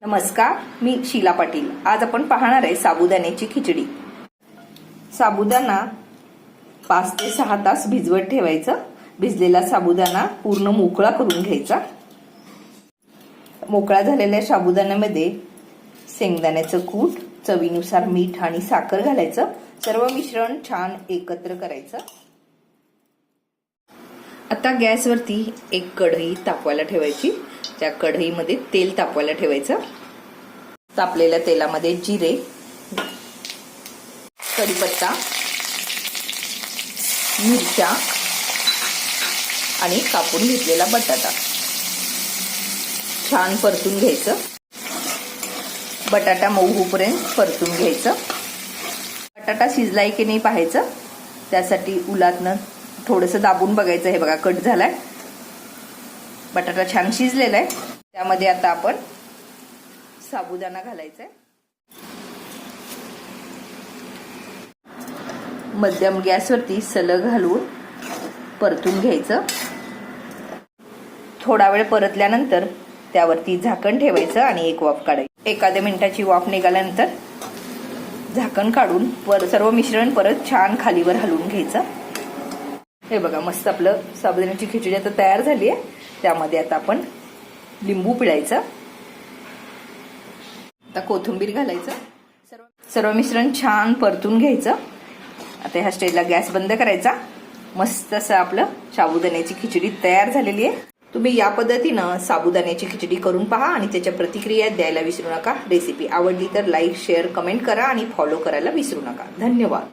नमस्कार, मी शीला पाटील। आज आपण पाहणार आहे साबुदाण्याची खिचडी। साबुदाणा 5 ते 6 तास भिजवत ठेवायचा। भिजलेला साबुदाणा पूर्ण मोकळा करून घ्यायचा। मोकळा झालेल्या साबुदाण्यामध्ये शेंगदाण्याचं कूट, चवीनुसार मीठ आणि साखर घालायचं। सर्व मिश्रण छान एकत्र करायचं। आता गॅसवरती एक कढई तापवायला ठेवायची। त्या कढईमध्ये तेल तापवायला ठेवायचं। तापलेल्या तेलामध्ये जिरे, कढीपत्ता, मिरच्या आणि कापून घेतलेला बटाटा छान परतून घ्यायचं। बटाटा मऊ होईपर्यंत परतून घ्यायचं। बटाटा शिजलाय की नाही पाहायचं। त्यासाठी उलातनं थोडंसं दाबून बघायचं। हे बघा, कट झालाय। बटाटा छान शिजलेला आहे। त्यामध्ये आता आपण साबुदाणा घालायचा आहे। मध्यम गॅसवरती सलग घालून परतून घ्यायचं। थोडा वेळ परतल्यानंतर त्यावरती झाकण ठेवायचं आणि एक वाफ काढायची। 1 मिनिटाची वाफ निघाल्यानंतर झाकण काढून सर्व मिश्रण परत छान खालीवर हलवून घ्यायचं। हे बघा, मस्त आपलं साबुदाण्याची खिचडी आता तयार झाली आहे। त्यामध्ये आता आपण लिंबू पिळायचं। आता कोथिंबीर घालायचं। सर्व मिश्रण छान परतून घ्यायचं। आता ह्या स्टेजला गॅस बंद करायचा। मस्त असं आपलं साबुदाण्याची खिचडी तयार झालेली आहे। तुम्ही या पद्धतीनं साबुदाण्याची खिचडी करून पहा आणि त्याच्या प्रतिक्रिया द्यायला विसरू नका। रेसिपी आवडली तर लाईक, शेअर, कमेंट करा आणि फॉलो करायला विसरू नका। धन्यवाद।